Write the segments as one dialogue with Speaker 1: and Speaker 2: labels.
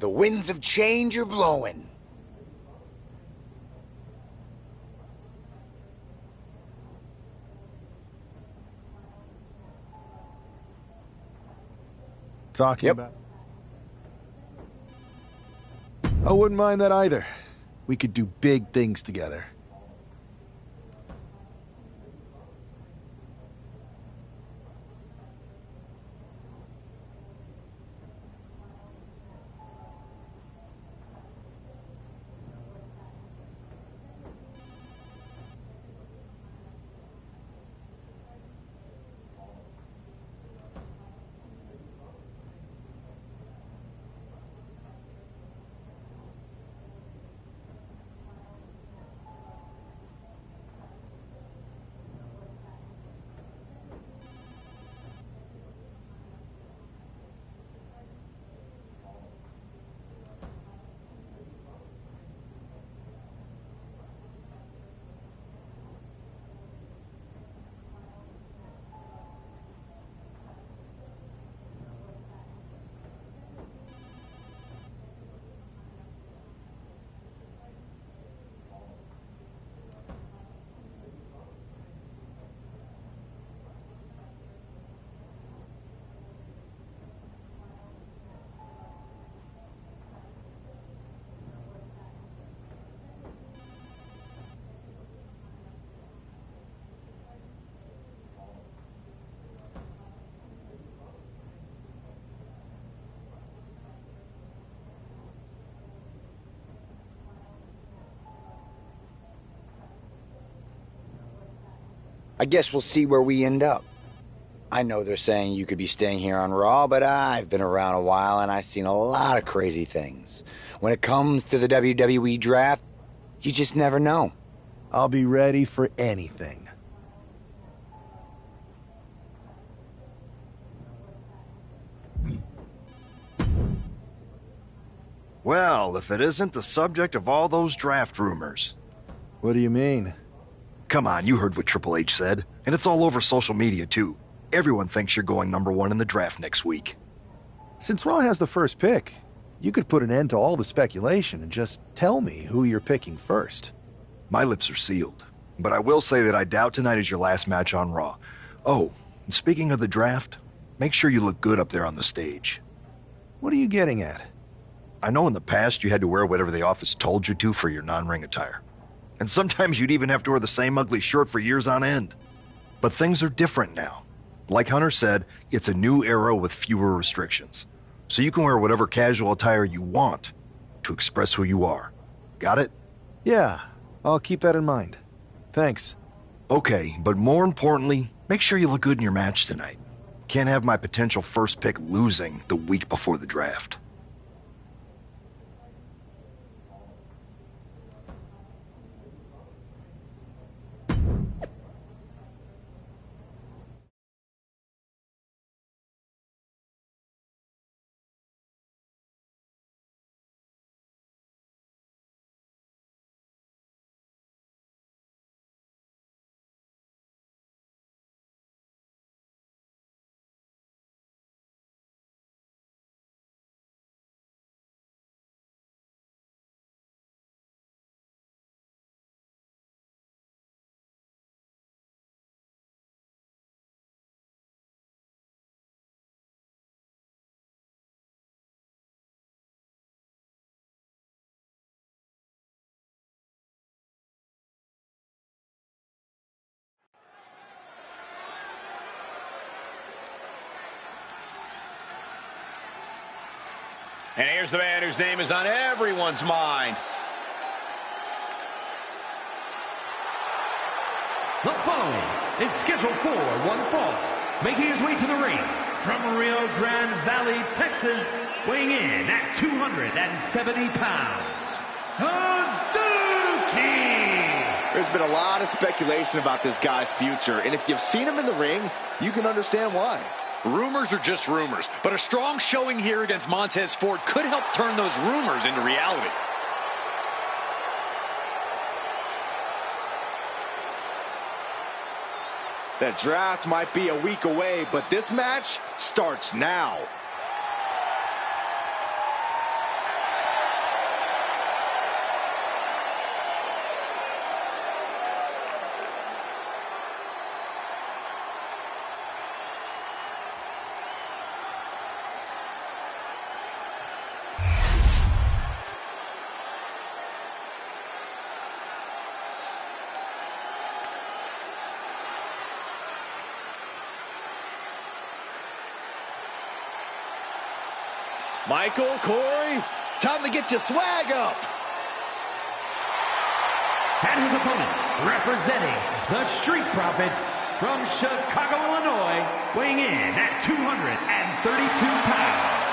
Speaker 1: The winds of change are blowing.
Speaker 2: Talking about... I wouldn't mind that either. We could do big things together.
Speaker 1: I guess we'll see where we end up. I know they're saying you could be staying here on Raw, but I've been around a while and I've seen a lot of crazy things. When it comes to the WWE draft, you just never know.
Speaker 2: I'll be ready for anything.
Speaker 3: Well, if it isn't the subject of all those draft rumors.
Speaker 2: What do you mean?
Speaker 3: Come on, you heard what Triple H said. And it's all over social media, too. Everyone thinks you're going #1 in the draft next week.
Speaker 2: Since Raw has the first pick, you could put an end to all the speculation and just tell me who you're picking first.
Speaker 3: My lips are sealed. But I will say that I doubt tonight is your last match on Raw. Oh, and speaking of the draft, make sure you look good up there on the stage.
Speaker 2: What are you getting at?
Speaker 3: I know in the past you had to wear whatever the office told you to for your non-ring attire. And sometimes you'd even have to wear the same ugly shirt for years on end. But things are different now. Like Hunter said, it's a new era with fewer restrictions. So you can wear whatever casual attire you want to express who you are. Got it?
Speaker 2: Yeah, I'll keep that in mind. Thanks.
Speaker 3: Okay, but more importantly, make sure you look good in your match tonight. Can't have my potential first pick losing the week before the draft.
Speaker 4: And here's the man whose name is on everyone's mind.
Speaker 5: The following is scheduled for one fall, making his way to the ring from Rio Grande Valley, Texas, weighing in at 270 pounds, Suzuki!
Speaker 6: There's been a lot of speculation about this guy's future, and if you've seen him in the ring, you can understand why.
Speaker 4: Rumors are just rumors, but a strong showing here against Montez Ford could help turn those rumors into reality.
Speaker 6: The draft might be a week away, but this match starts now. Michael, Corey, time to get your swag up.
Speaker 5: And his opponent, representing the Street Profits from Chicago, Illinois, weighing in at 232 pounds,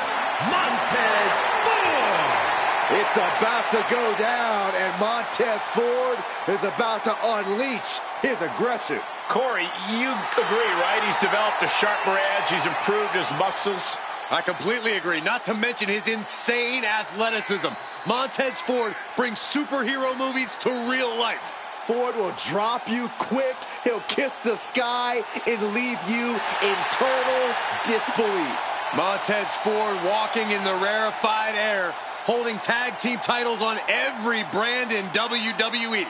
Speaker 5: Montez Ford.
Speaker 6: It's about to go down, and Montez Ford is about to unleash his aggression.
Speaker 7: Corey, you agree, right? He's developed a sharper edge. He's improved his muscles.
Speaker 4: I completely agree, not to mention his insane athleticism. Montez Ford brings superhero movies to real life.
Speaker 6: Ford will drop you quick. He'll kiss the sky and leave you in total disbelief.
Speaker 4: Montez Ford walking in the rarefied air, holding tag team titles on every brand in WWE.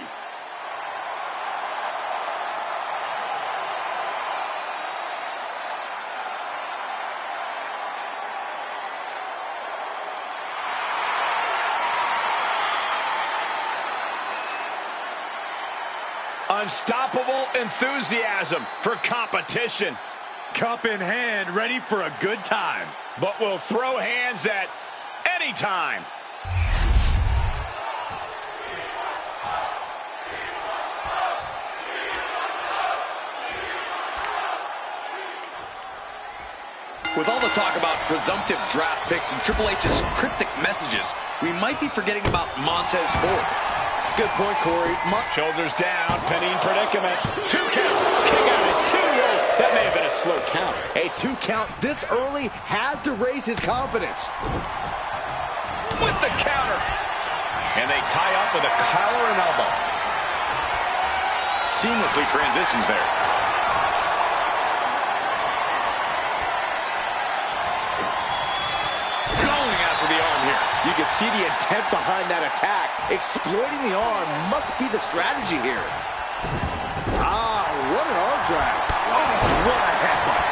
Speaker 7: Unstoppable enthusiasm for competition.
Speaker 4: Cup in hand, ready for a good time.
Speaker 7: But will throw hands at any time.
Speaker 4: With all the talk about presumptive draft picks and Triple H's cryptic messages, we might be forgetting about Montez Ford.
Speaker 6: Good point, Corey.
Speaker 7: Shoulders down, pinning predicament. 2 count. Kick out at 2. That may have been a slow count.
Speaker 6: A 2 count this early has to raise his confidence.
Speaker 7: With the counter. And they tie up with a collar and elbow.
Speaker 4: Seamlessly transitions there. Going after the arm here.
Speaker 6: You can see the intent behind that attack. Exploiting the arm must be the strategy here. Ah, what an arm drag. Oh, what a headbutt.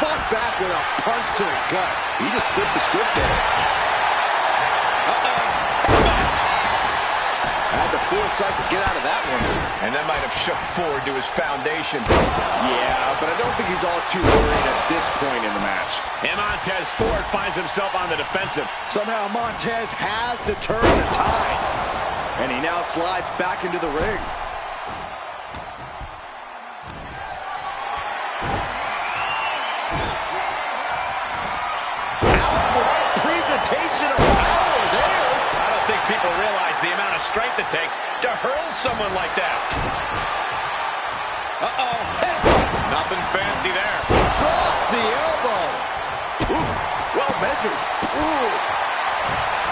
Speaker 6: Fought back with a punch to the gut. He just flipped the script there. Had the foresight to get out of that one.
Speaker 7: And that might have shook Ford to his foundation.
Speaker 6: Yeah, but I don't think he's all too worried at this point in the match.
Speaker 7: And Montez Ford finds himself on the defensive.
Speaker 6: Somehow Montez has to turn the tide. And he now slides back into the ring. Outright presentation of power there.
Speaker 7: I don't think people realize the amount of strength it takes to hurl someone like that. Uh-oh. Nothing fancy there.
Speaker 6: Drops the elbow. Ooh, well measured. Ooh.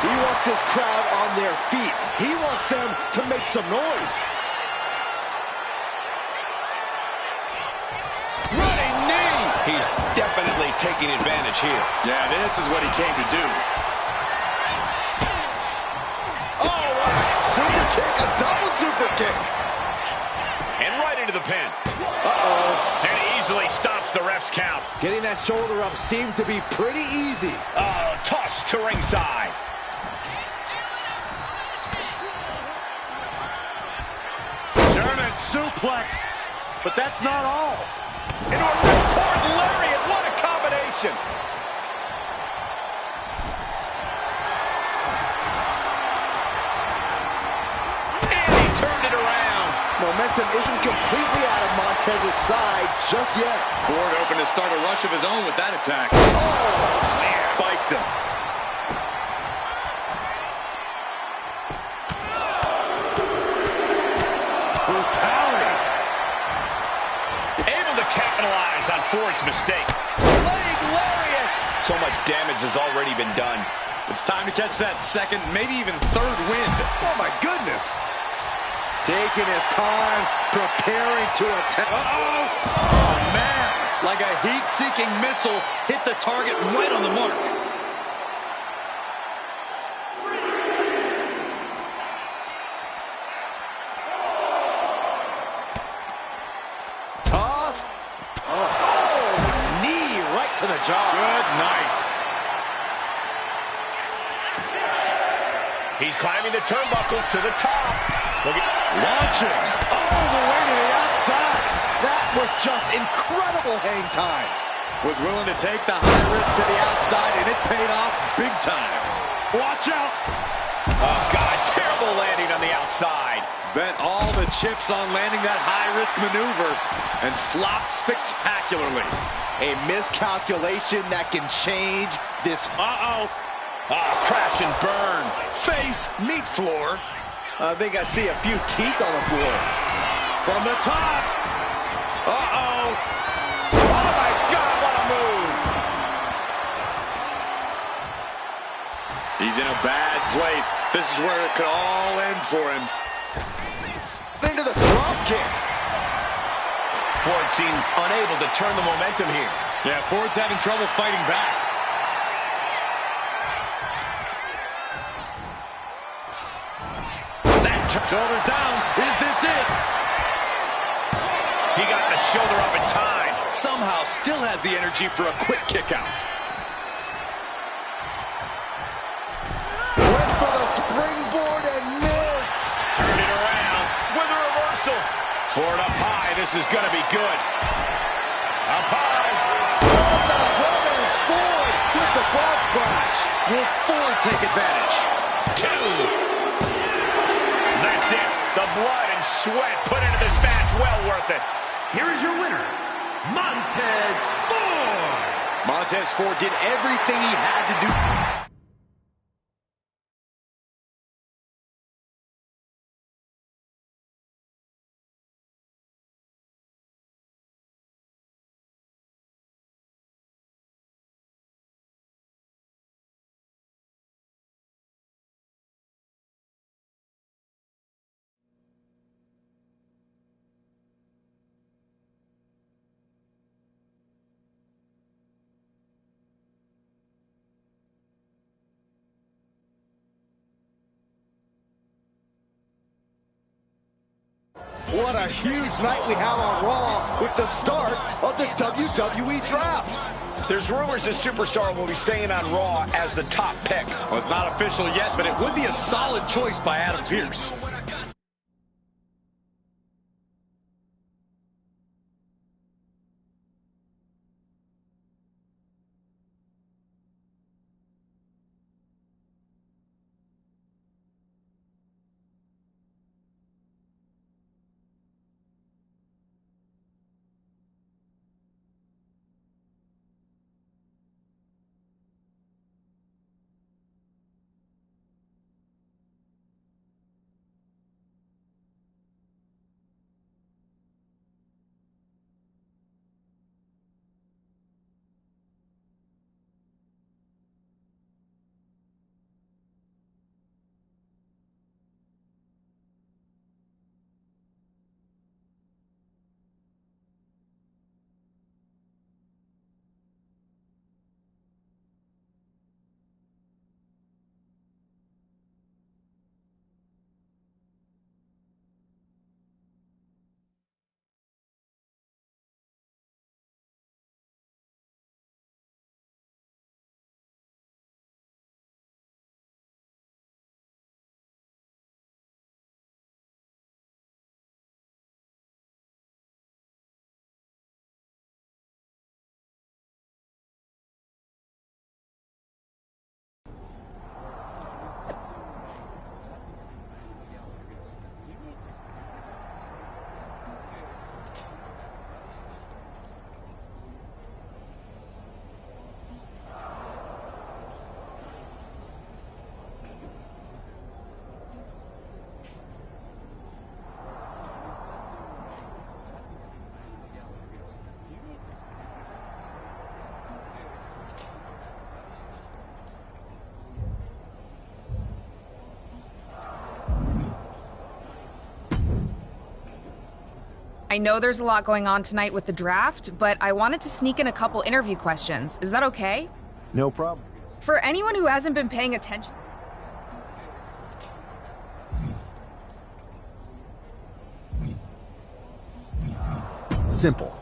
Speaker 6: He wants his crowd on their feet. He wants them to make some noise.
Speaker 7: Running knee. He's definitely taking advantage here.
Speaker 4: Yeah, this is what he came to do.
Speaker 6: All right. Super kick, a double super kick.
Speaker 7: And right into the pin.
Speaker 6: Uh-oh.
Speaker 7: And easily stops the ref's count.
Speaker 6: Getting that shoulder up seemed to be pretty easy.
Speaker 7: Tossed to ringside.
Speaker 4: German suplex, but that's not all.
Speaker 7: Into a ripcord lariat. What a combination. And he turned it around.
Speaker 6: Momentum isn't completely out of Montez's side just yet.
Speaker 4: Ford opened to start a rush of his own with that attack.
Speaker 6: Oh,
Speaker 4: Spiked him. Brutality.
Speaker 7: Able to capitalize on Ford's mistake. Leg lariat. So much damage has already been done.
Speaker 4: It's time to catch that second, maybe even third wind.
Speaker 6: oh my goodness. Taking his time, preparing to attack.
Speaker 4: Oh, man. Like a heat-seeking missile, hit the target right on the mark.
Speaker 6: Toss. Oh, knee right to the jaw.
Speaker 4: Good night.
Speaker 7: He's climbing the turnbuckles to the top. Look at
Speaker 4: Launching all the way to the outside.
Speaker 6: That was just incredible hang time.
Speaker 4: Was willing to take the high risk to the outside, and it paid off big time. Watch out.
Speaker 7: Oh, God, terrible landing on the outside.
Speaker 4: Bet all the chips on landing that high-risk maneuver and flopped spectacularly.
Speaker 6: A miscalculation that can change this.
Speaker 7: Uh-oh. Ah, crash and burn.
Speaker 4: Face, meat floor.
Speaker 6: I think I see a few teeth on the floor.
Speaker 4: From the top.
Speaker 7: Uh-oh. Oh, my God, what a move.
Speaker 4: He's in a bad place. This is where it could all end for him.
Speaker 6: Into the drop kick.
Speaker 7: Ford seems unable to turn the momentum here.
Speaker 4: Yeah, Ford's having trouble fighting back. Shoulders down. Is this it?
Speaker 7: He got the shoulder up in time.
Speaker 4: Somehow still has the energy for a quick kick out.
Speaker 6: Went for the springboard and miss.
Speaker 7: Turn it around with a reversal. Ford up high. This is going to be good. Up high.
Speaker 6: What the hell is Ford with the frog splash?
Speaker 4: Will Ford take advantage?
Speaker 7: 2. That's it. The blood and sweat put into this match, well worth it.
Speaker 5: Here is your winner, Montez Ford.
Speaker 4: Montez Ford did everything he had to do.
Speaker 6: What a huge night we have on Raw with the start of the WWE Draft.
Speaker 7: There's rumors this superstar will be staying on Raw as the top pick.
Speaker 4: Well, it's not official yet, but it would be a solid choice by Adam Pearce.
Speaker 8: I know there's a lot going on tonight with the draft, but I wanted to sneak in a couple interview questions. Is that okay?
Speaker 2: No problem.
Speaker 8: For anyone who hasn't been paying attention...
Speaker 2: Simple.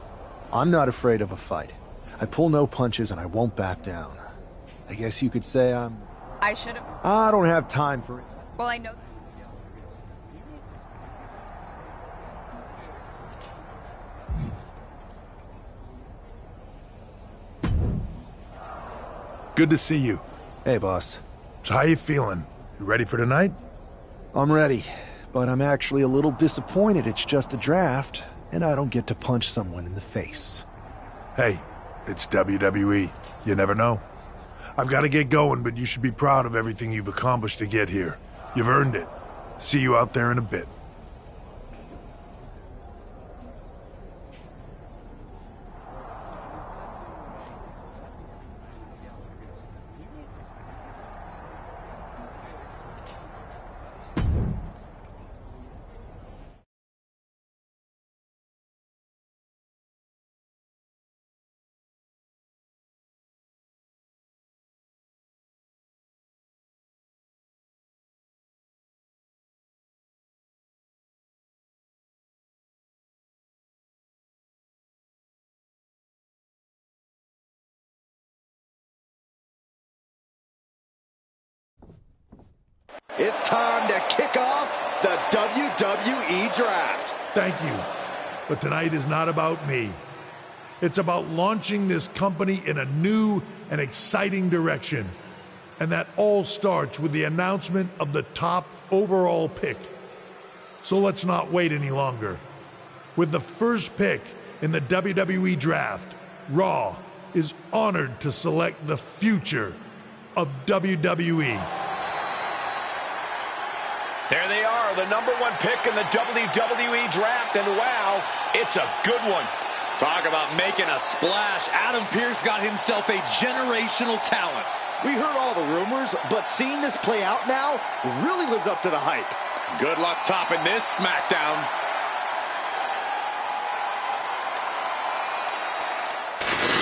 Speaker 2: I'm not afraid of a fight. I pull no punches and I won't back down. I guess you could say
Speaker 8: I should have...
Speaker 2: I don't have time for it.
Speaker 8: Well, I know...
Speaker 9: Good to see you.
Speaker 2: Hey, boss.
Speaker 9: So how you feeling? You ready for tonight?
Speaker 2: I'm ready, but I'm actually a little disappointed it's just a draft, and I don't get to punch someone in the face.
Speaker 9: Hey, it's WWE. You never know. I've got to get going, but you should be proud of everything you've accomplished to get here. You've earned it. See you out there in a bit.
Speaker 6: It's time to kick off the WWE Draft.
Speaker 9: Thank you. But tonight is not about me. It's about launching this company in a new and exciting direction. And that all starts with the announcement of the top overall pick. So let's not wait any longer. With the first pick in the WWE Draft, Raw is honored to select the future of WWE.
Speaker 7: There they are, the #1 pick in the WWE Draft, and wow, it's a good one.
Speaker 4: Talk about making a splash. Adam Pearce got himself a generational talent.
Speaker 6: We heard all the rumors, but seeing this play out now really lives up to the hype.
Speaker 4: Good luck topping this SmackDown.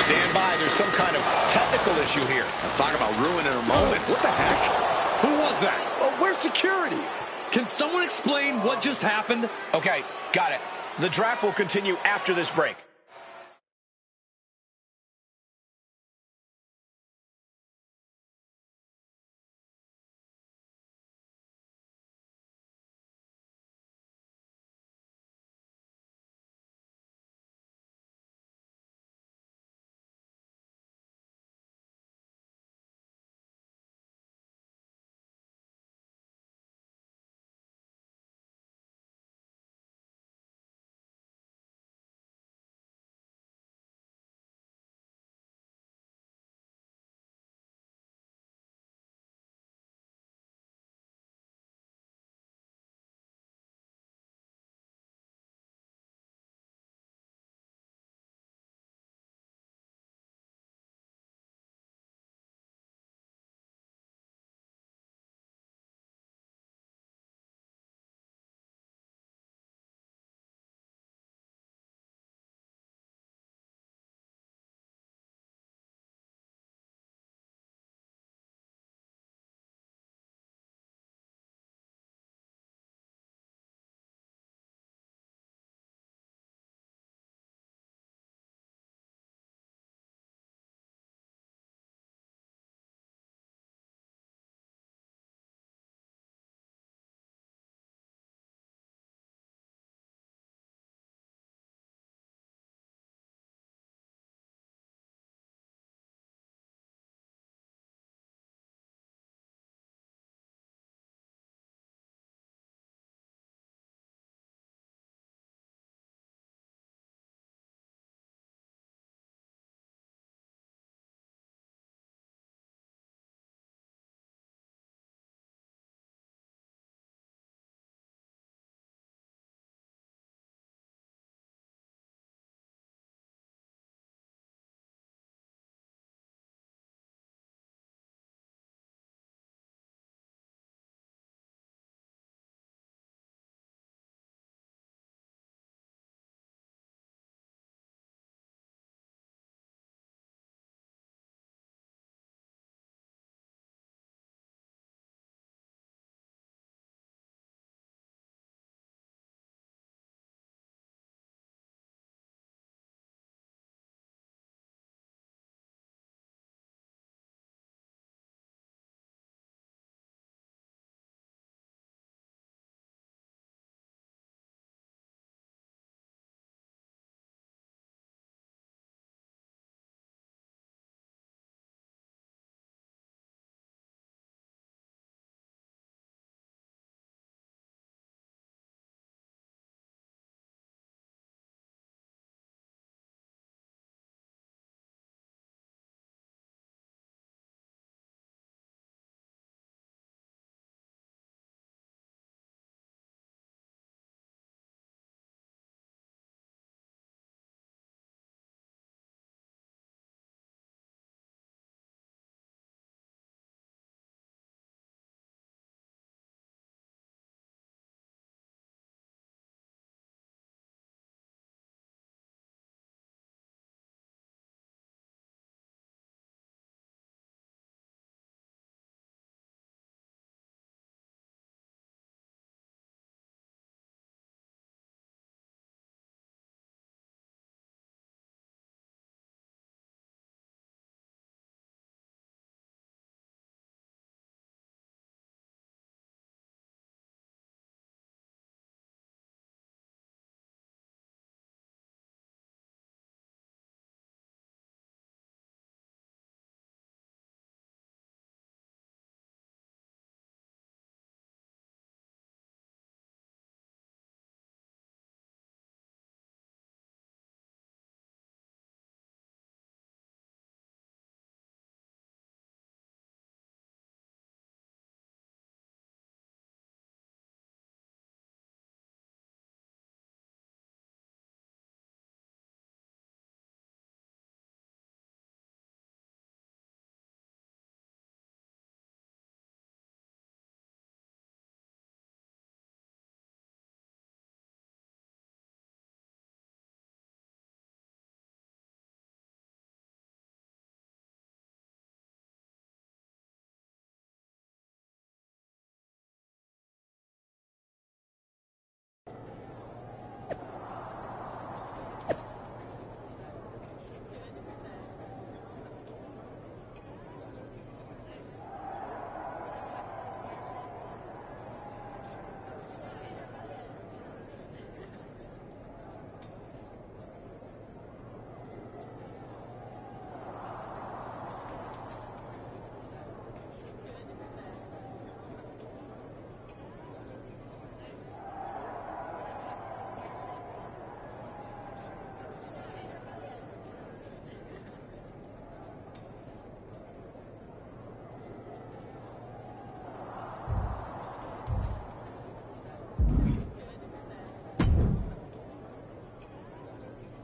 Speaker 7: Stand by, there's some kind of technical issue here.
Speaker 4: Talk about ruining a moment.
Speaker 6: What the heck?
Speaker 4: Who was that?
Speaker 6: Where's security?
Speaker 4: Can someone explain what just happened?
Speaker 7: Okay, got it. The draft will continue after this break.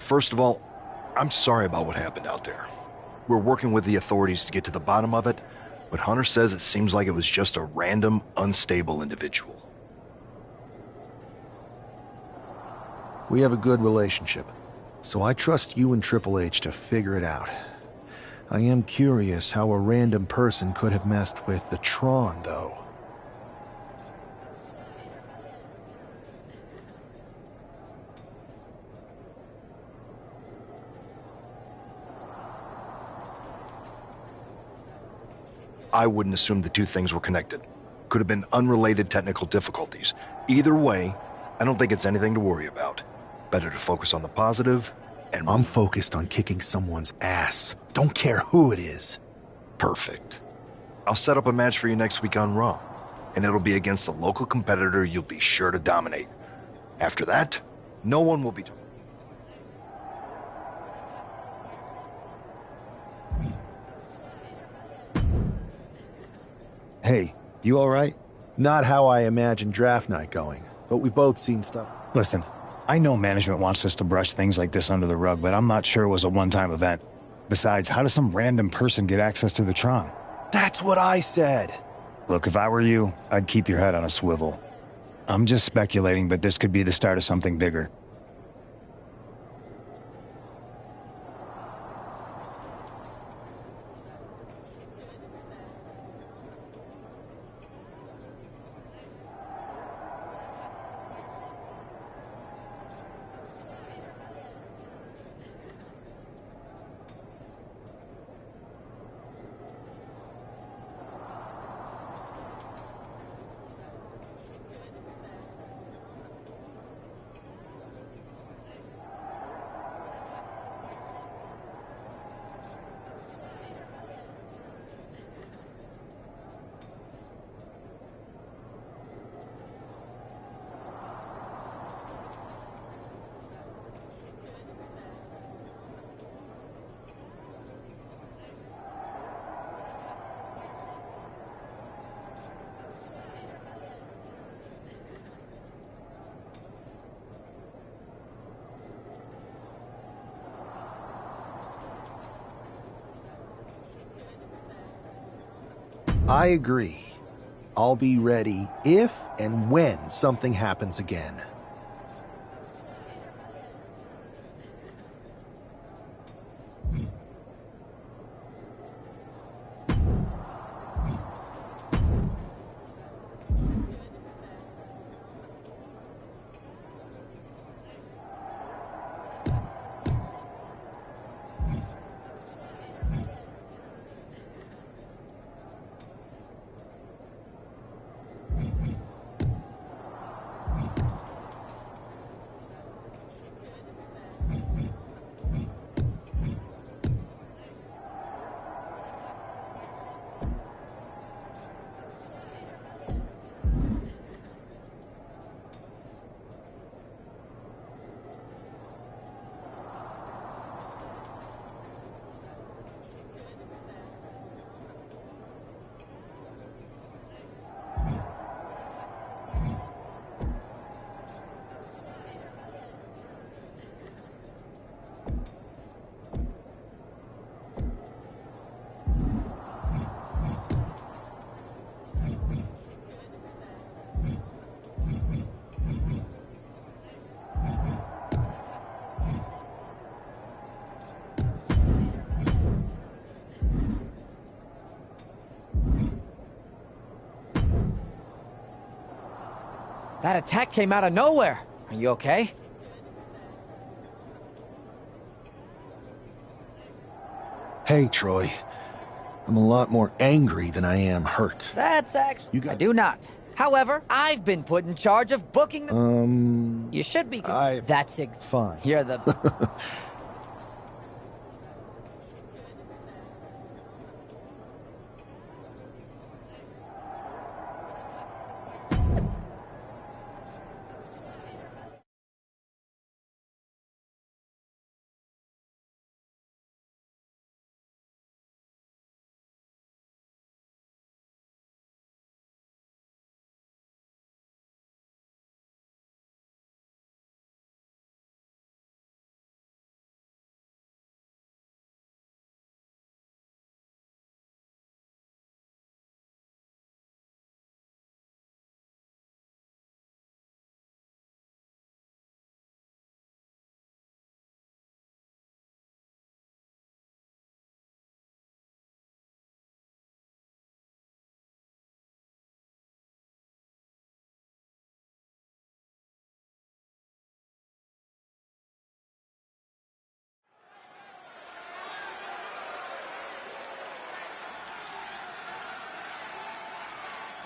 Speaker 3: First of all, I'm sorry about what happened out there. We're working with the authorities to get to the bottom of it, but Hunter says it seems like it was just a random, unstable individual.
Speaker 2: We have a good relationship, so I trust you and Triple H to figure it out. I am curious how a random person could have messed with the Tron, though.
Speaker 3: I wouldn't assume the two things were connected. Could have been unrelated technical difficulties. Either way, I don't think it's anything to worry about. Better to focus on the positive, and
Speaker 2: I'm focused on kicking someone's ass. Don't care who it is.
Speaker 3: Perfect. I'll set up a match for you next week on Raw, and it'll be against a local competitor you'll be sure to dominate. After that, no one will be talking.
Speaker 2: Hey, you alright? Not how I imagined draft night going, but we both seen stuff.
Speaker 10: Listen, I know management wants us to brush things like this under the rug, but I'm not sure it was a one-time event. Besides, how does some random person get access to the Tron?
Speaker 2: That's what I said.
Speaker 10: Look, if I were you, I'd keep your head on a swivel. I'm just speculating, but this could be the start of something bigger.
Speaker 2: I agree. I'll be ready if and when something happens again.
Speaker 11: That attack came out of nowhere. Are you okay?
Speaker 2: Hey, Troy. I'm a lot more angry than I am hurt.
Speaker 11: That's actually... I do not. However, I've been put in charge of booking the... You should be... That's
Speaker 2: fine.
Speaker 11: You're the...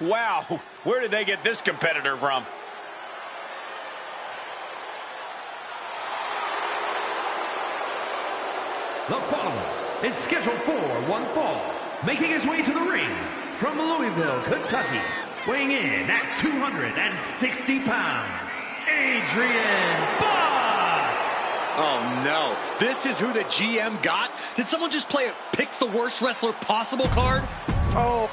Speaker 7: Wow, where did they get this competitor from?
Speaker 5: The following is scheduled for one fall, making his way to the ring from Louisville, Kentucky, weighing in at 260 pounds, Adrian Buck!
Speaker 4: Oh no, this is who the GM got? Did someone just play a pick the worst wrestler possible card?
Speaker 6: Oh.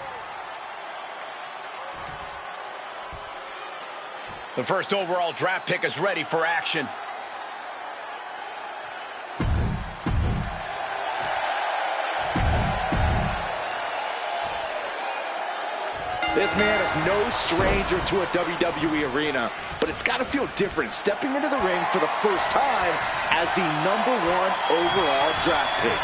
Speaker 7: The first overall draft pick is ready for action.
Speaker 6: This man is no stranger to a WWE arena, but it's got to feel different stepping into the ring for the first time as the #1 overall draft pick.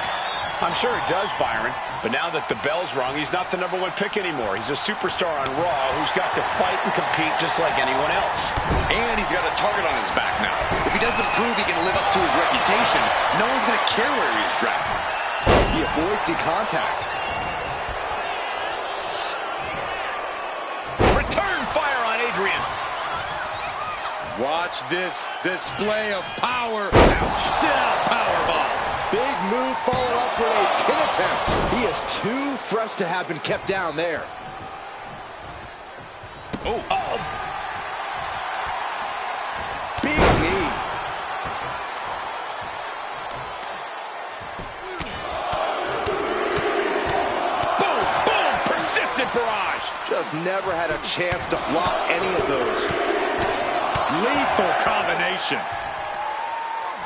Speaker 7: I'm sure it does, Byron, but now that the bell's rung, he's not the #1 pick anymore. He's a superstar on Raw who's got to fight and compete just like anyone else.
Speaker 4: And he's got a target on his back now. If he doesn't prove he can live up to his reputation, no one's going to care where he is drafted.
Speaker 6: He avoids the contact.
Speaker 7: Fire on Adrian.
Speaker 4: Watch this display of power. Sit out powerbomb.
Speaker 6: Big move followed up with a pin attempt. He is too fresh to have been kept down there.
Speaker 7: Oh.
Speaker 6: Big knee.
Speaker 7: Boom, boom, persistent barrage.
Speaker 6: Just never had a chance to block any of those.
Speaker 4: Lethal combination.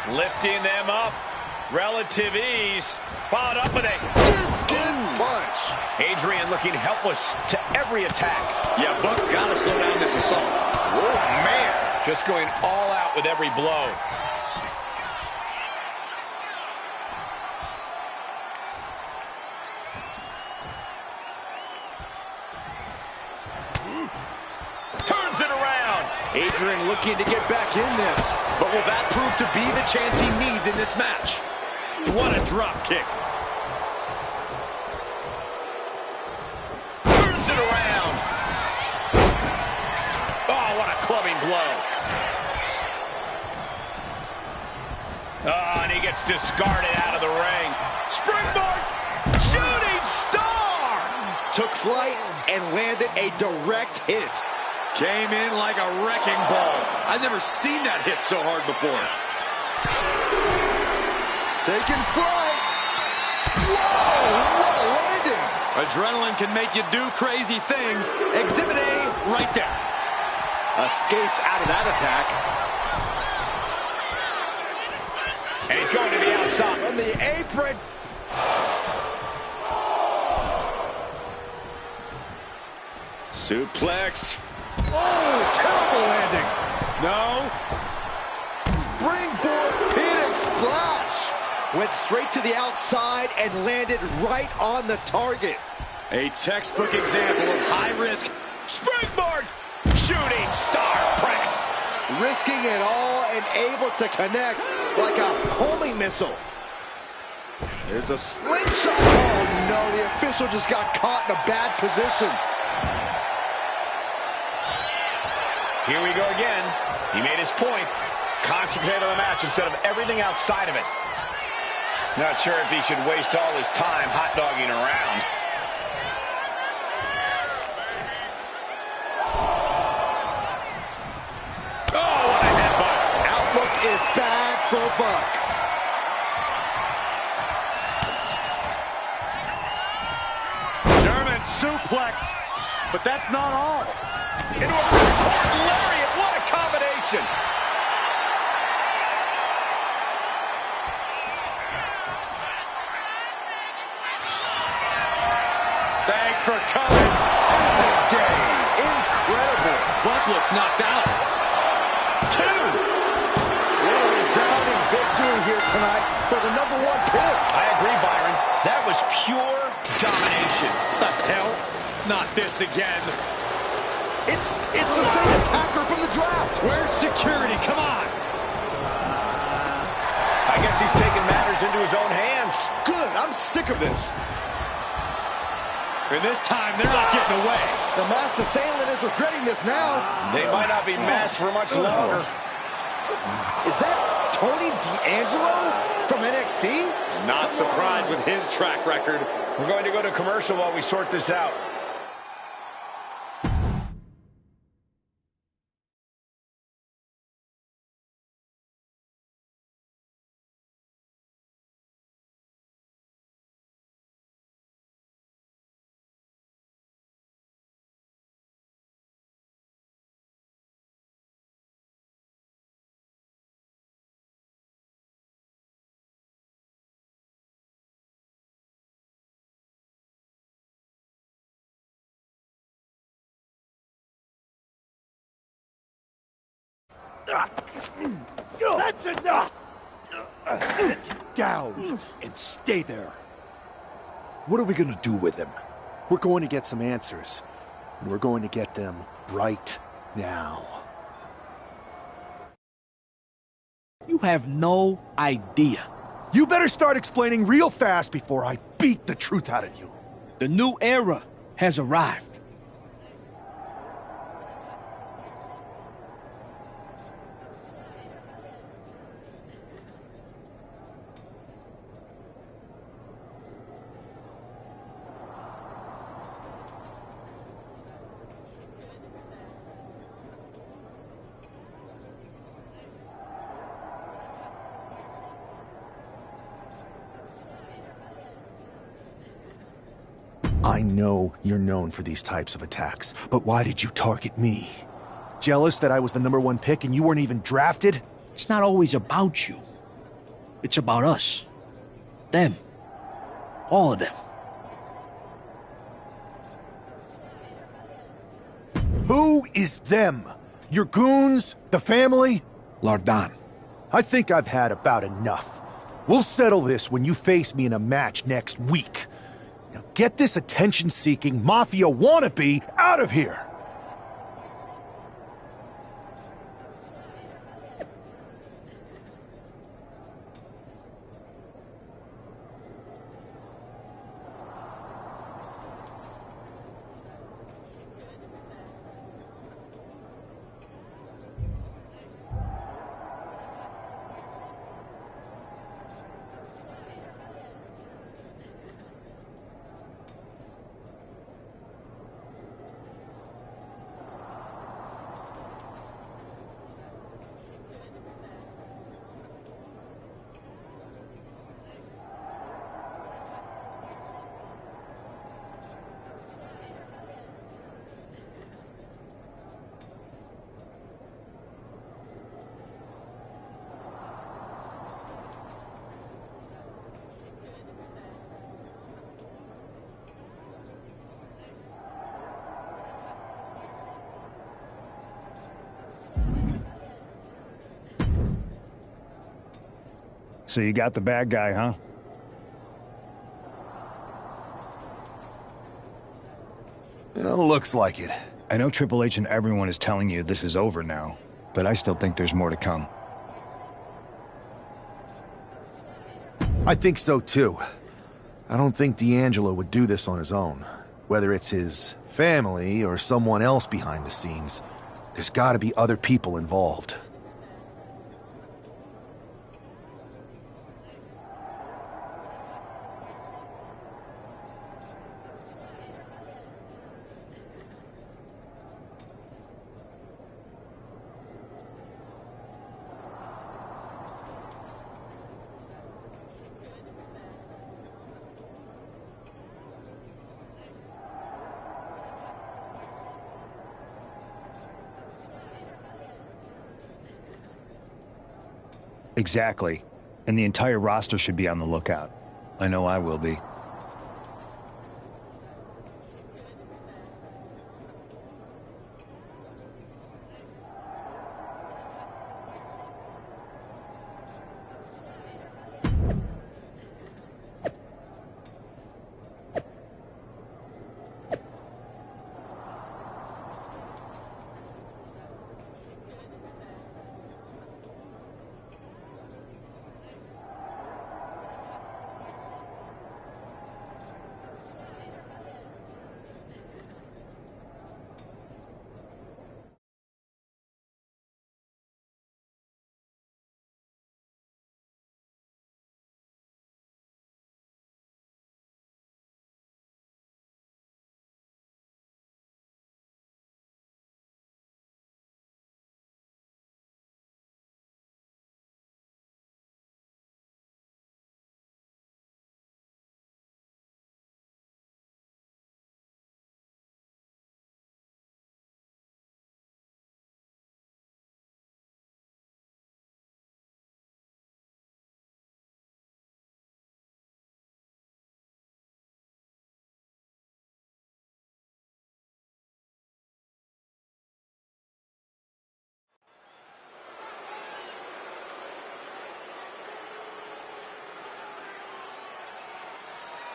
Speaker 7: Lifting them up. Relative ease. Followed up with a
Speaker 6: discus punch.
Speaker 7: Adrian looking helpless to every attack.
Speaker 4: Yeah, Buck's got to slow down this assault.
Speaker 7: Oh, man. Just going all out with every blow. Turns it around.
Speaker 6: Adrian looking to get back in this.
Speaker 4: But will that prove to be the chance he needs in this match? What a drop kick.
Speaker 7: Turns it around. Oh, what a clubbing blow. Oh, and he gets discarded out of the ring. Springboard. Shooting star.
Speaker 6: Took flight and landed a direct hit.
Speaker 4: Came in like a wrecking ball. I've never seen that hit so hard before.
Speaker 6: Taking flight. Whoa, what a landing.
Speaker 4: Adrenaline can make you do crazy things. Exhibit A right there.
Speaker 6: Escapes out of that attack.
Speaker 7: And he's going to the outside.
Speaker 6: From the apron.
Speaker 4: Suplex.
Speaker 6: Oh, terrible landing.
Speaker 4: No.
Speaker 6: Springboard Phoenix splash. Went straight to the outside and landed right on the target.
Speaker 4: A textbook example of high-risk
Speaker 7: Springboard. Shooting star press.
Speaker 6: Risking it all and able to connect like a homing missile. There's a slingshot. Oh, no, the official just got caught in a bad position.
Speaker 7: Here we go again. He made his point. Concentrate on the match instead of everything outside of it. Not sure if he should waste all his time hot-dogging around. Oh, what a headbutt.
Speaker 6: Outlook is bad for Buck.
Speaker 4: German suplex. But that's not all.
Speaker 7: Into a ripcord lariat. What a combination.
Speaker 4: Thanks for coming.
Speaker 6: Days. Incredible.
Speaker 4: Buck looks knocked out.
Speaker 7: Two.
Speaker 6: What a resounding victory here tonight for the #1 pick.
Speaker 7: I agree, Byron. That was pure domination.
Speaker 4: The hell? Not this again.
Speaker 6: It's the same attacker from the draft.
Speaker 4: Where's security? Come on.
Speaker 7: I guess he's taking matters into his own hands.
Speaker 6: Good. I'm sick of this.
Speaker 4: And this time, they're not getting away.
Speaker 6: The masked assailant is regretting this now.
Speaker 7: They might not be masked for much longer.
Speaker 6: Is that Tony D'Angelo from NXT?
Speaker 4: Not surprised with his track record.
Speaker 7: We're going to go to commercial while we sort this out.
Speaker 12: That's enough! Sit down and stay there.
Speaker 2: What are we gonna do with him? We're going to get some answers. And we're going to get them right now.
Speaker 12: You have no idea.
Speaker 2: You better start explaining real fast before I beat the truth out of you.
Speaker 12: The new era has arrived.
Speaker 2: I know you're known for these types of attacks, but why did you target me? Jealous that I was the #1 pick and you weren't even drafted?
Speaker 12: It's not always about you. It's about us. Them. All of them.
Speaker 2: Who is them? Your goons? The family?
Speaker 12: Lardan.
Speaker 2: I think I've had about enough. We'll settle this when you face me in a match next week. Now get this attention-seeking mafia wannabe out of here!
Speaker 10: So you got the bad guy, huh?
Speaker 2: Well, looks like it.
Speaker 10: I know Triple H and everyone is telling you this is over now, but I still think there's more to come.
Speaker 2: I think so too. I don't think D'Angelo would do this on his own. Whether it's his family or someone else behind the scenes, there's gotta be other people involved.
Speaker 10: Exactly. And the entire roster should be on the lookout. I know I will be.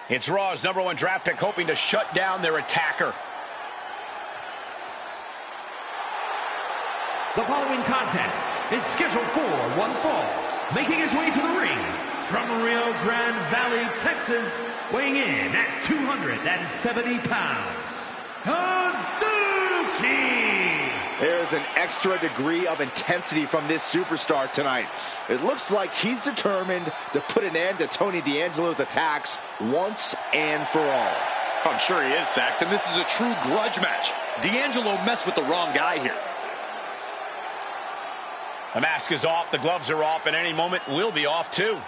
Speaker 7: It's Raw's #1 draft pick hoping to shut down their attacker.
Speaker 5: The following contest is scheduled for one fall. Making his way to the ring from Rio Grande Valley, Texas, weighing in at 270 pounds, Suzuki!
Speaker 6: There's an extra degree of intensity from this superstar tonight. It looks like he's determined to put an end to Tony D'Angelo's attacks once and for all.
Speaker 4: I'm sure he is, Saxon. This is a true grudge match. D'Angelo messed with the wrong guy here.
Speaker 7: The mask is off, the gloves are off, and any moment we'll be off too.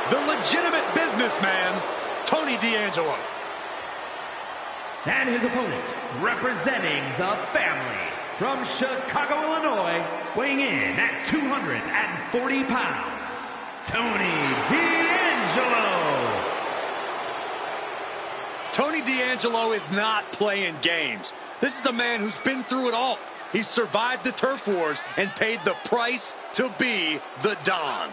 Speaker 4: The legitimate businessman, Tony D'Angelo.
Speaker 5: And his opponent, representing the family, from Chicago, Illinois, weighing in at 240 pounds, Tony D'Angelo.
Speaker 4: Tony D'Angelo is not playing games. This is a man who's been through it all. He's survived the turf wars and paid the price to be the Don.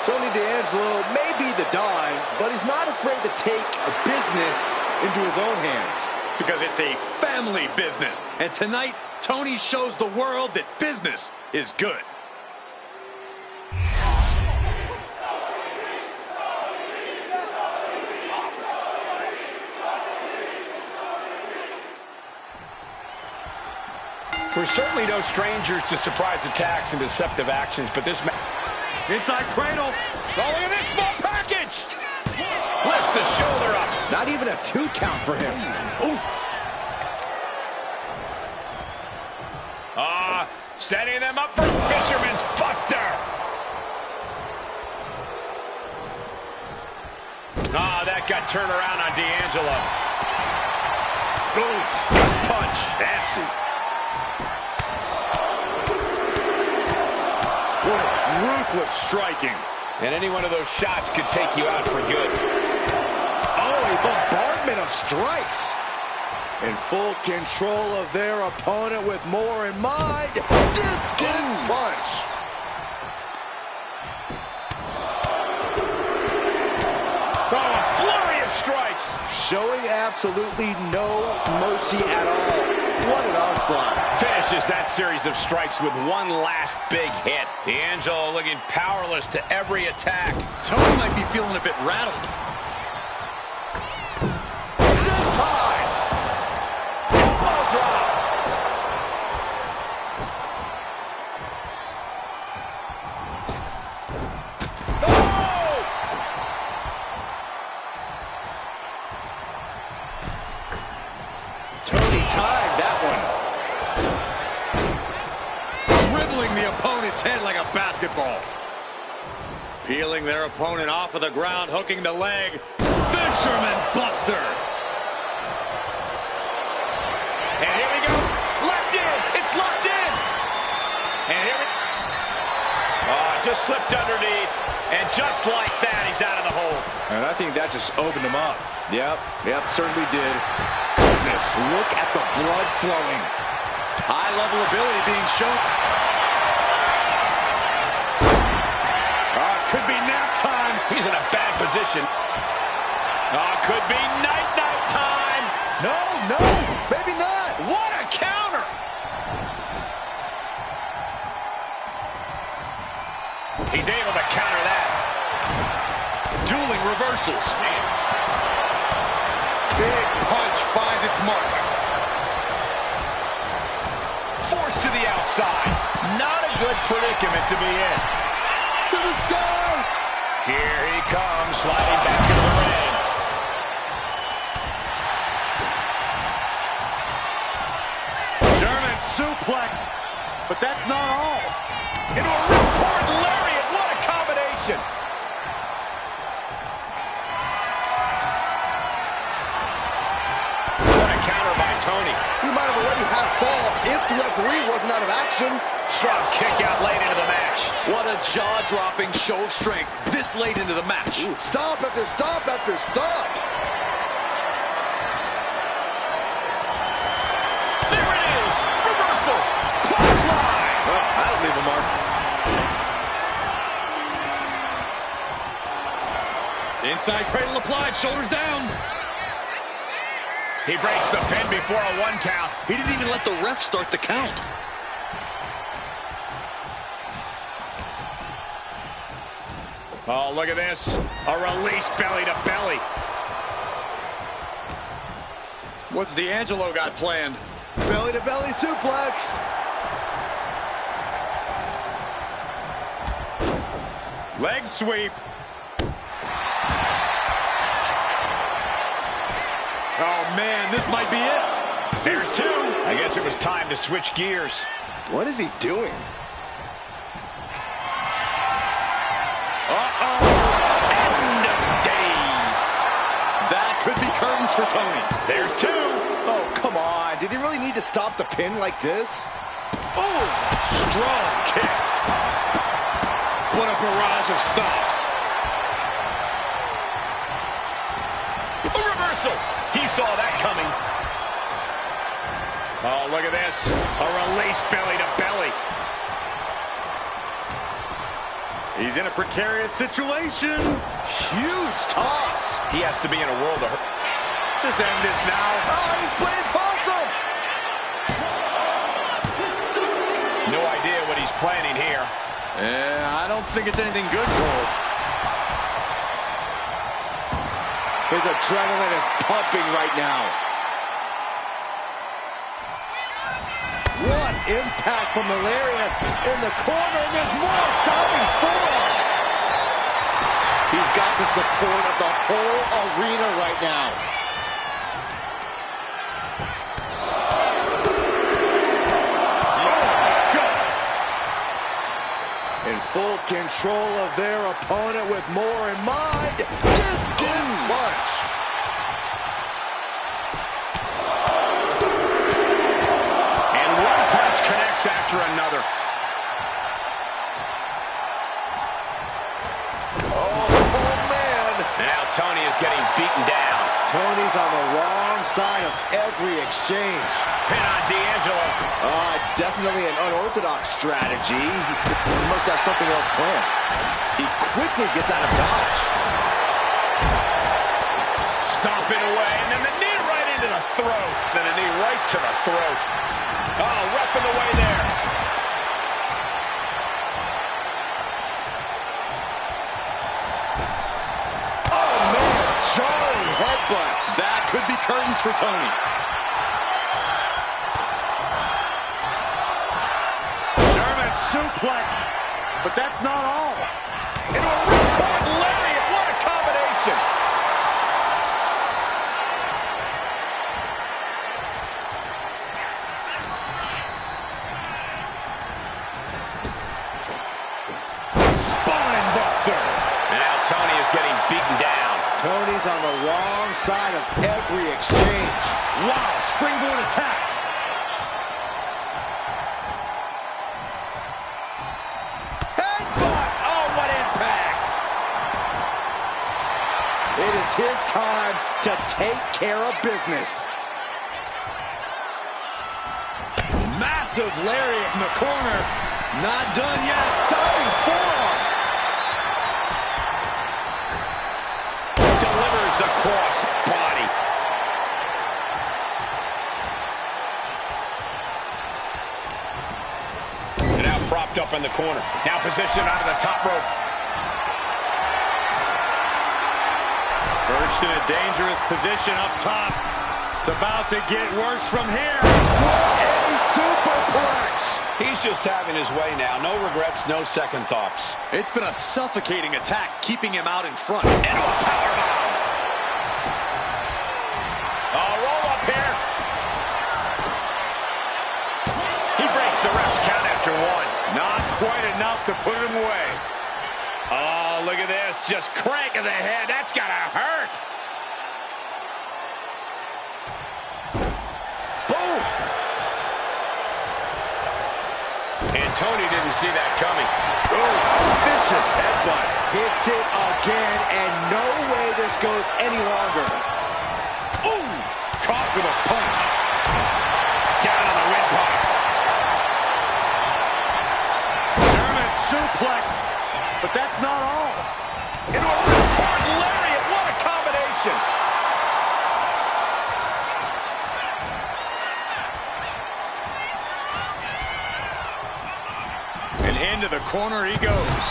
Speaker 6: Tony D'Angelo may be the Don, but he's not afraid to take business into his own hands.
Speaker 4: Because it's a family business. And tonight, Tony shows the world that business is good.
Speaker 7: We're certainly no strangers to surprise attacks and deceptive actions, but this
Speaker 4: inside cradle.
Speaker 7: Oh, look at this small package. Lifts the shoulder up.
Speaker 6: Not even a 2 count for him. Oof.
Speaker 7: Setting them up for Fisherman's Buster. That got turned around on D'Angelo.
Speaker 4: Oof. Punch. Nasty. What a ruthless striking.
Speaker 7: And any one of those shots could take you out for good.
Speaker 6: Oh, a bombardment of strikes. In full control of their opponent with more in mind. Discus punch.
Speaker 7: Oh, a flurry of strikes.
Speaker 6: Showing absolutely no mercy at all. What an onslaught.
Speaker 7: Finishes that series of strikes with one last big hit. D'Angelo looking powerless to every attack.
Speaker 4: Tony might be feeling a bit rattled.
Speaker 6: Sentai! Elbow drop! Oh! Tony timed that one.
Speaker 4: Dribbling the opponent's head like a basketball. Peeling their opponent off of the ground, hooking the leg. Fisherman Buster.
Speaker 7: And here we go. Locked in. It's locked in. And here we just slipped underneath. And just like that, he's out of the hold.
Speaker 6: And I think that just opened him up. Yep, certainly did. Goodness, look at the blood flowing.
Speaker 4: High level ability being shown. Could be nap time.
Speaker 7: He's in a bad position. Could be night-night time.
Speaker 6: No, maybe not.
Speaker 7: What a counter. He's able to counter that.
Speaker 4: Dueling reversals. Big punch finds its mark.
Speaker 7: Forced to the outside. Not a good predicament to be in.
Speaker 6: To the sky.
Speaker 7: Here he comes, sliding back into the ring.
Speaker 4: suplex, but that's not all.
Speaker 7: Into a ripcord lariat. What a combination. What a counter by Tony.
Speaker 6: He might have already had a fall if the referee wasn't out of action.
Speaker 7: Strong kick out late into the match.
Speaker 4: What a jaw-dropping show of strength this late into the match.
Speaker 6: Ooh, stomp after stomp after stomp.
Speaker 7: There it is. Reversal. Clothesline.
Speaker 4: Oh, that'll leave a mark. Inside cradle applied, shoulders down.
Speaker 7: He breaks the pin before a 1 count.
Speaker 4: He didn't even let the ref start the count.
Speaker 7: Oh, look at this. A release belly to belly.
Speaker 4: What's D'Angelo got planned?
Speaker 6: Belly to belly suplex.
Speaker 4: Leg sweep. Oh, man, this might be it.
Speaker 7: There's 2. I guess it was time to switch gears.
Speaker 6: What is he doing?
Speaker 4: Uh-oh. End of days. That could be curtains for Tony.
Speaker 7: There's 2.
Speaker 6: Oh, come on. Did he really need to stop the pin like this?
Speaker 4: Oh, strong kick. What a barrage of stops.
Speaker 7: A reversal. He saw that coming. Oh, look at this. A release belly to belly.
Speaker 4: He's in a precarious situation.
Speaker 6: Huge toss.
Speaker 7: He has to be in a world of hurt.
Speaker 4: Just end this now.
Speaker 6: Oh, he's playing possum.
Speaker 7: No idea what he's planning here.
Speaker 4: Yeah, I don't think it's anything good, Cole.
Speaker 6: His adrenaline is pumping right now. What impact from the lariat in the corner, and there's more diving forearm. He's got the support of the whole arena right now. In full control of their opponent with more in mind. Discus punch.
Speaker 7: And one punch connects after another.
Speaker 6: Oh, man.
Speaker 7: Now Tony is getting beaten down.
Speaker 6: Tony's on the wrong side of every exchange.
Speaker 7: Pin on D'Angelo.
Speaker 6: Definitely an unorthodox strategy. He must have something else planned. He quickly gets out of dodge.
Speaker 7: Stomping away, and then the knee right into the throat. Then a knee right to the throat. Oh, rough in the way there.
Speaker 6: Oh, man. Jarring headbutt.
Speaker 4: That could be curtains for Tony. German suplex, but that's not all.
Speaker 7: Into a ripcord lariat. What a combination. Spine buster. And now Tony is getting beaten down.
Speaker 6: Tony's on the wrong side of every exchange.
Speaker 4: Wow, springboard attack.
Speaker 6: Headbutt! Oh, what impact! It is his time to take care of business.
Speaker 4: Massive lariat in the corner. Not done yet. Diving forearm.
Speaker 7: Delivers the cross body. And now propped up in the corner. Now positioned out of the top rope.
Speaker 4: Perched in a dangerous position up top. It's about to get worse from here.
Speaker 6: A superplex!
Speaker 12: He's just having his way now. No regrets, no second thoughts.
Speaker 4: It's been a suffocating attack, keeping him out in front. Into a powerbomb.
Speaker 7: Oh, roll up here. He the ref's count after one.
Speaker 4: Not quite enough to put him away.
Speaker 7: Oh, look at this. Just cranking the head. That's got to hurt.
Speaker 6: Boom!
Speaker 7: And Tony didn't see that coming.
Speaker 6: Oh, vicious headbutt. Hits it again, and no way this goes any longer.
Speaker 4: Ooh! Caught with a punch. Down on the windpipe. German suplex. But that's not all.
Speaker 6: Into a ripcord lariat. What a combination.
Speaker 4: And into the corner he goes.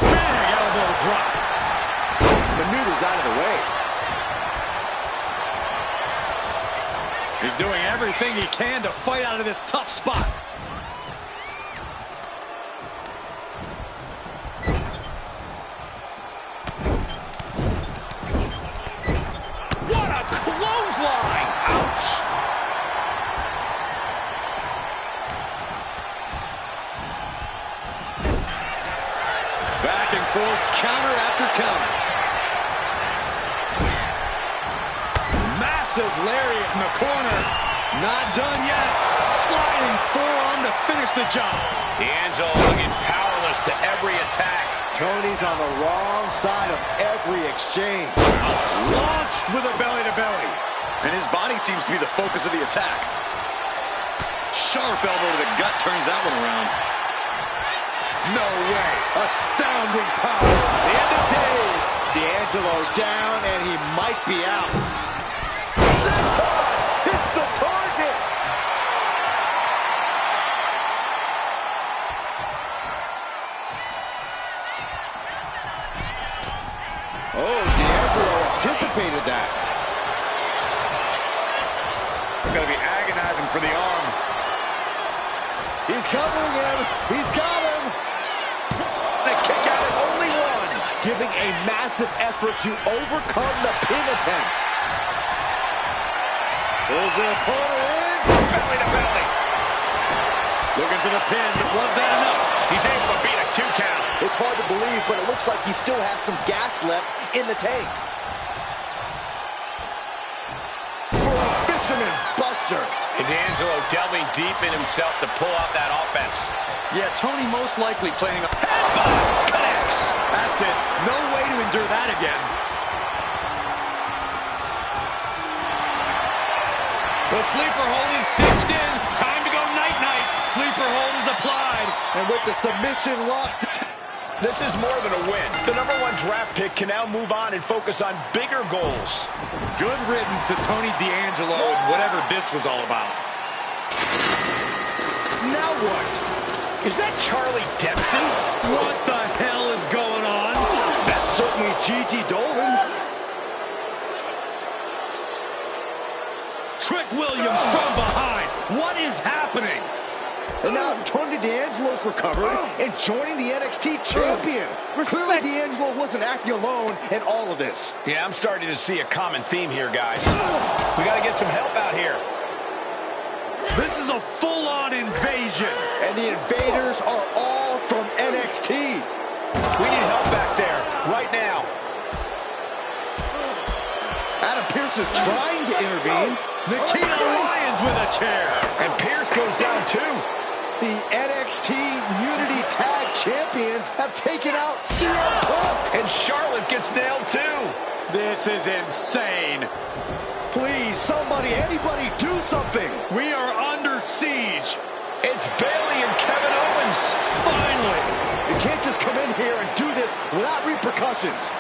Speaker 4: Big elbow drop.
Speaker 6: Maneuvers out of the way.
Speaker 4: He's doing everything he can to fight out of this tough spot.
Speaker 6: What a clothesline! Ouch!
Speaker 4: Back and forth, counter after counter. Massive lariat in the corner. Not done yet. Sliding forearm to finish the job.
Speaker 7: D'Angelo looking powerless to every attack.
Speaker 6: Tony's on the wrong side of every exchange.
Speaker 4: Launched with a belly-to-belly. And his body seems to be the focus of the attack. Sharp elbow to the gut turns that one around. No way. Astounding power.
Speaker 6: The end of days. D'Angelo down, and he might be out. Senton hits the target. Oh, D'Angelo anticipated that.
Speaker 4: Going to be agonizing for the arm.
Speaker 6: He's covering him. He's got him.
Speaker 4: A kick out at only one.
Speaker 6: Giving a massive effort to overcome the pin attempt. Pulls the opponent in.
Speaker 7: Belly to belly.
Speaker 4: Looking for the pin, but was that enough?
Speaker 7: He's able to beat a 2 count.
Speaker 6: It's hard to believe, but it looks like he still has some gas left in the tank. For a fisherman buster.
Speaker 7: And D'Angelo delving deep in himself to pull out that offense.
Speaker 4: Yeah, Tony most likely planning a headbutt. Connects. That's it. No way to endure that again. The sleeper hold is cinched in. Time to go night-night. Sleeper hold is applied.
Speaker 6: And with the submission locked.
Speaker 7: This is more than a win. The #1 draft pick can now move on and focus on bigger goals.
Speaker 4: Good riddance to Tony D'Angelo and whatever this was all about.
Speaker 6: Now what?
Speaker 7: Is that Charlie Dempsey?
Speaker 4: What the hell is going on?
Speaker 6: That's certainly Gigi Dolan.
Speaker 4: Trick Williams from behind. What is happening?
Speaker 6: And now Tony D'Angelo's recovered and joining the NXT champion. Clearly D'Angelo wasn't acting alone in all of this.
Speaker 7: Yeah, I'm starting to see a common theme here, guys. We got to get some help out here.
Speaker 4: This is a full-on invasion.
Speaker 6: And the invaders are all from NXT.
Speaker 7: We need help back there, right now.
Speaker 6: Adam Pearce is trying to intervene.
Speaker 4: Nikita Lyons with a chair.
Speaker 7: And Pearce goes down too.
Speaker 6: The NXT Unity Tag Champions have taken out CM Punk.
Speaker 7: And Charlotte gets nailed too.
Speaker 4: This is insane.
Speaker 6: Please, somebody, anybody, do something.
Speaker 4: We are under siege.
Speaker 7: It's Bayley and Kevin Owens.
Speaker 4: Finally.
Speaker 6: You can't just come in here and do this without repercussions.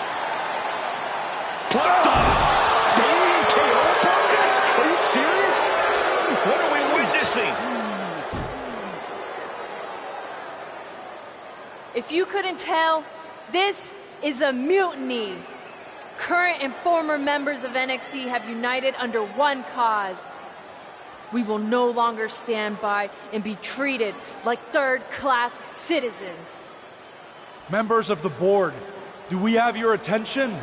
Speaker 4: What the?
Speaker 6: Bayley and KO part of this? Are you serious?
Speaker 7: What are we witnessing?
Speaker 13: If you couldn't tell, this is a mutiny. Current and former members of NXT have united under one cause. We will no longer stand by and be treated like third-class citizens.
Speaker 14: Members of the board, do we have your attention?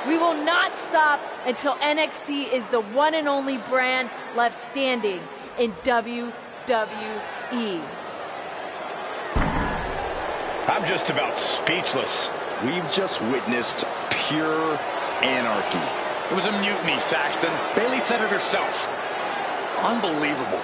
Speaker 13: We will not stop until NXT is the one and only brand left standing in WWE.
Speaker 7: I'm just about speechless.
Speaker 6: We've just witnessed pure anarchy.
Speaker 4: It was a mutiny, Saxton. Bayley said it herself. Unbelievable.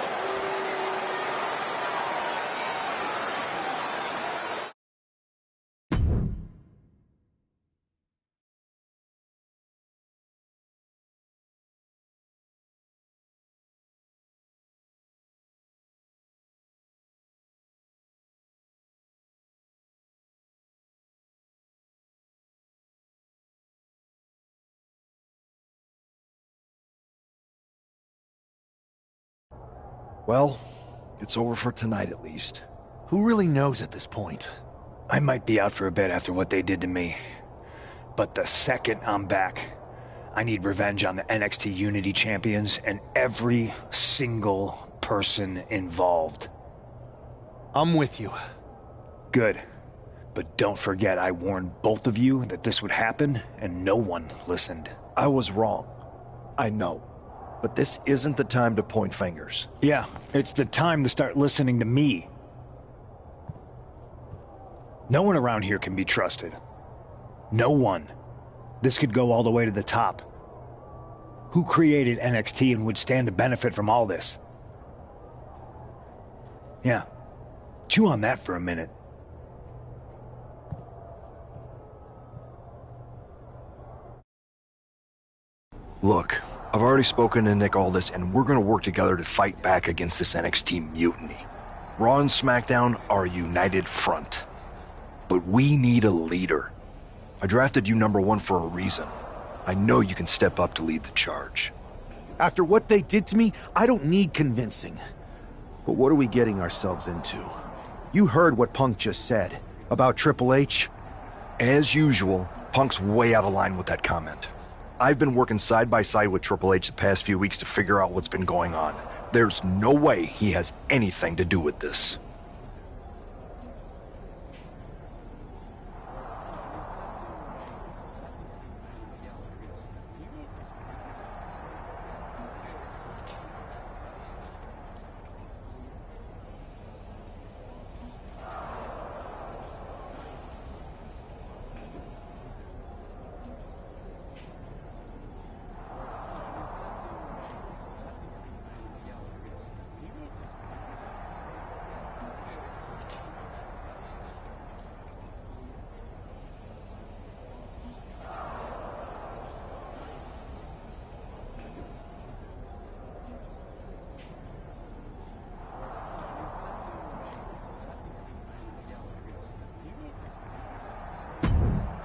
Speaker 3: Well, it's over for tonight at least.
Speaker 2: Who really knows at this point?
Speaker 10: I might be out for a bit after what they did to me. But the second I'm back, I need revenge on the NXT Unity Champions and every single person involved.
Speaker 2: I'm with you.
Speaker 10: Good. But don't forget I warned both of you that this would happen, and no one listened.
Speaker 3: I was wrong. I know. But this isn't the time to point fingers.
Speaker 10: Yeah, it's the time to start listening to me. No one around here can be trusted. No one. This could go all the way to the top. Who created NXT and would stand to benefit from all this? Yeah. Chew on that for a minute.
Speaker 3: Look, I've already spoken to Nick Aldis, and we're gonna work together to fight back against this NXT mutiny. Raw and SmackDown are a united front. But we need a leader. I drafted you #1 for a reason. I know you can step up to lead the charge.
Speaker 2: After what they did to me, I don't need convincing. But what are we getting ourselves into? You heard what Punk just said about Triple H.
Speaker 3: As usual, Punk's way out of line with that comment. I've been working side by side with Triple H the past few weeks to figure out what's been going on. There's no way he has anything to do with this.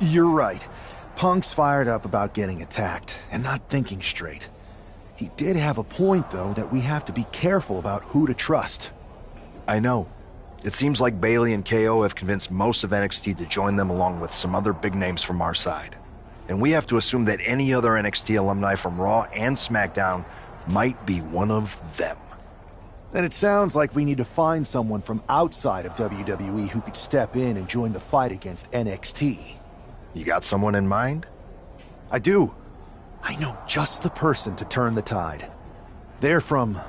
Speaker 2: You're right. Punk's fired up about getting attacked and not thinking straight. He did have a point, though, that we have to be careful about who to trust.
Speaker 3: I know. It seems like Bayley and KO have convinced most of NXT to join them along with some other big names from our side. And we have to assume that any other NXT alumni from Raw and SmackDown might be one of them.
Speaker 2: Then it sounds like we need to find someone from outside of WWE who could step in and join the fight against NXT.
Speaker 3: You got someone in mind?
Speaker 2: I do. I know just the person to turn the tide. They're from...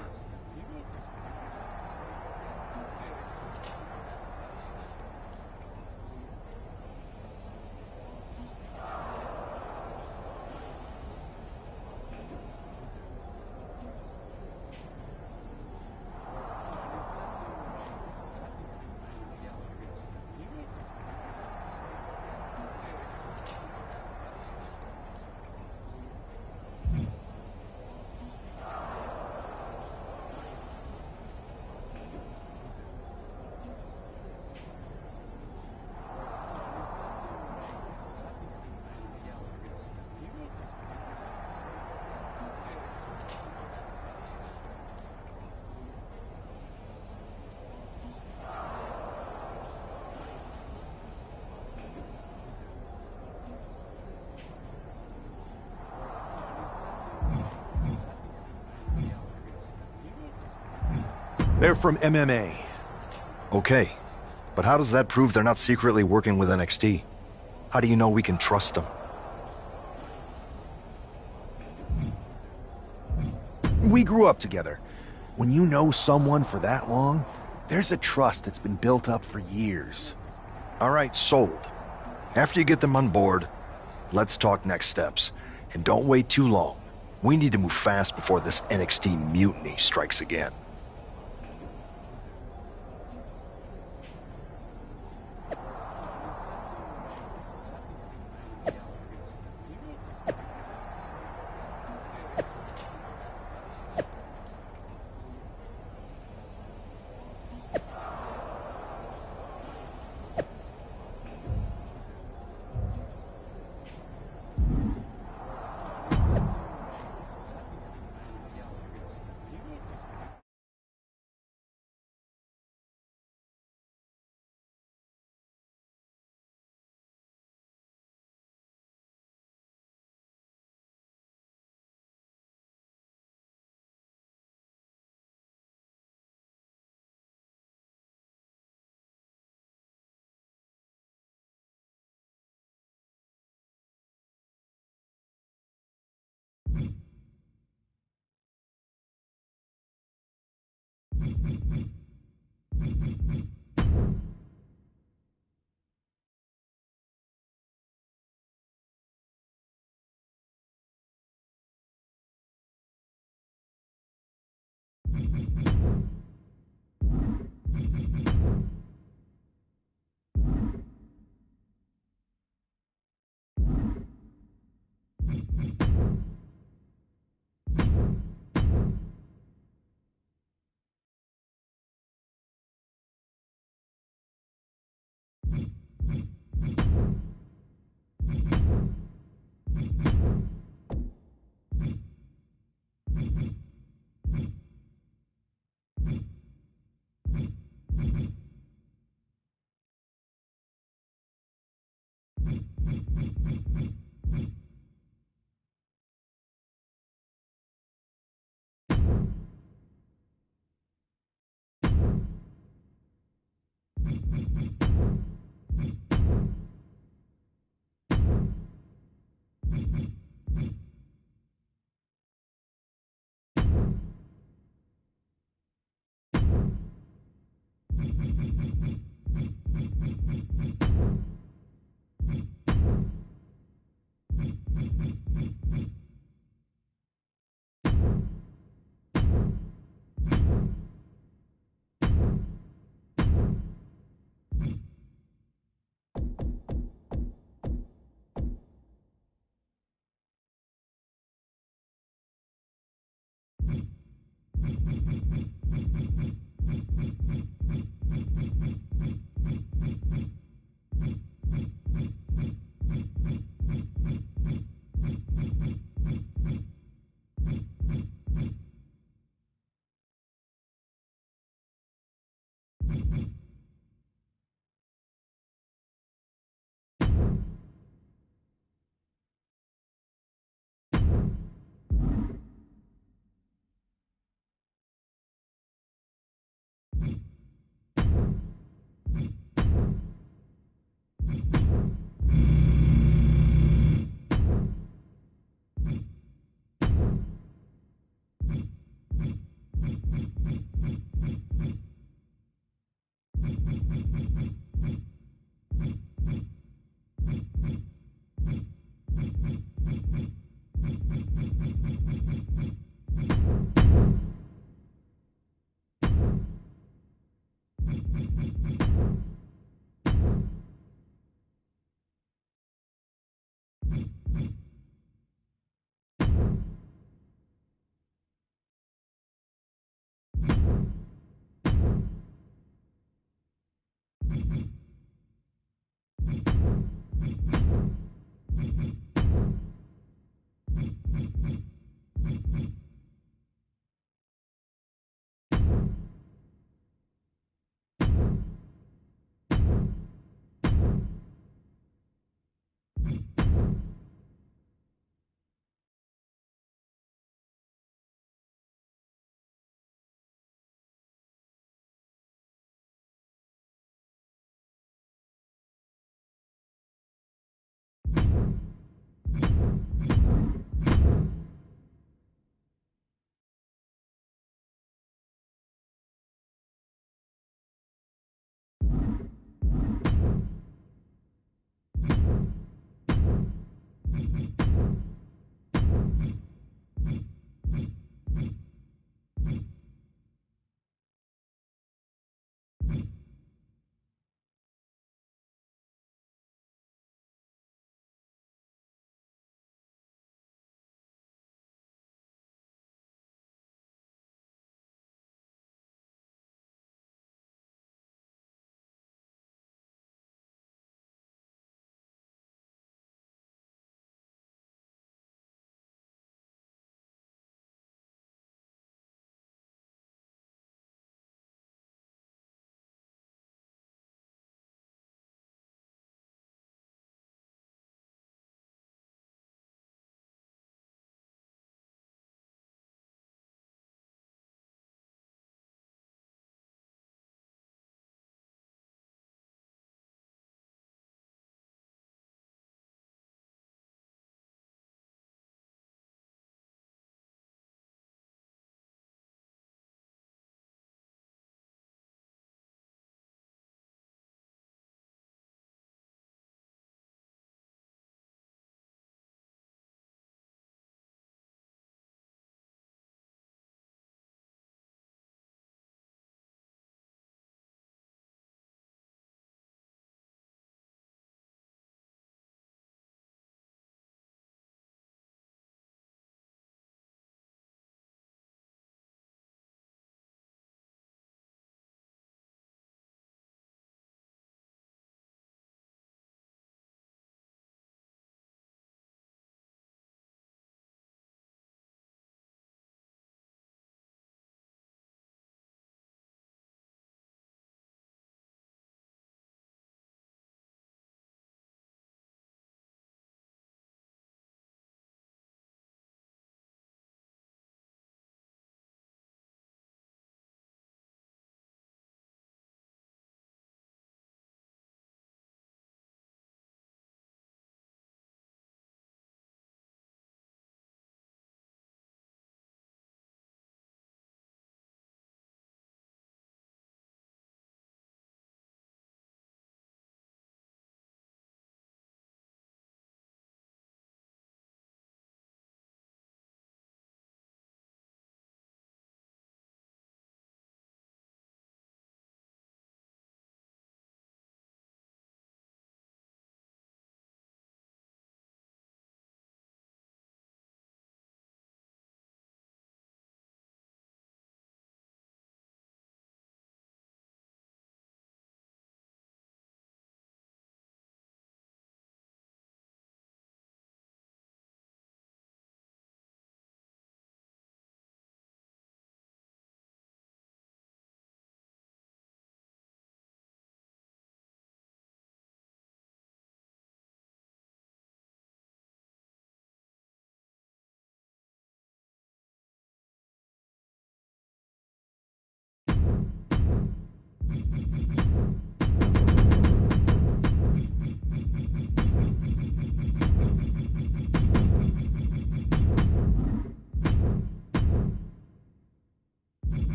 Speaker 2: They're from MMA.
Speaker 3: Okay, but how does that prove they're not secretly working with NXT? How do you know we can trust them?
Speaker 2: We grew up together. When you know someone for that long, there's a trust that's been built up for years.
Speaker 3: All right, sold. After you get them on board, let's talk next steps. And don't wait too long. We need to move fast before this NXT mutiny strikes again.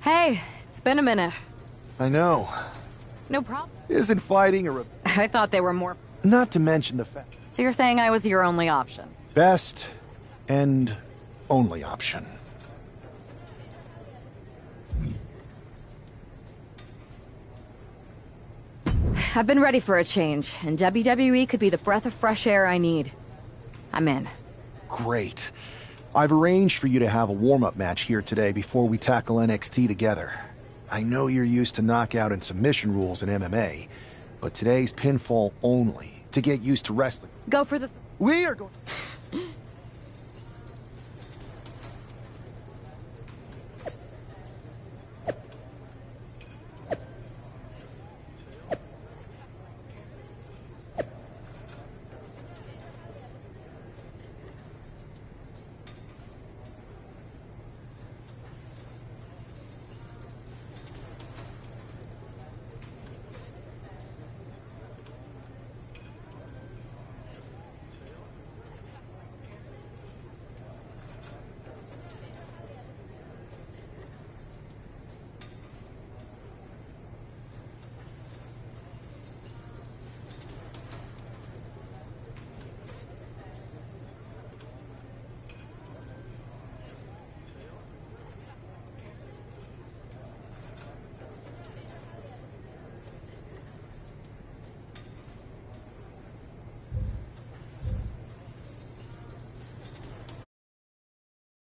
Speaker 8: Hey, it's been a minute.
Speaker 2: I know.
Speaker 8: No problem.
Speaker 2: Isn't fighting a...
Speaker 8: I thought they were more...
Speaker 2: Not to mention the fact...
Speaker 8: So you're saying I was your only option?
Speaker 2: Best and only option.
Speaker 8: I've been ready for a change, and WWE could be the breath of fresh air I need. I'm in.
Speaker 2: Great. I've arranged for you to have a warm-up match here today before we tackle NXT together. I know you're used to knockout and submission rules in MMA, but today's pinfall only, to get used to wrestling.
Speaker 8: Go for the...
Speaker 2: We are going...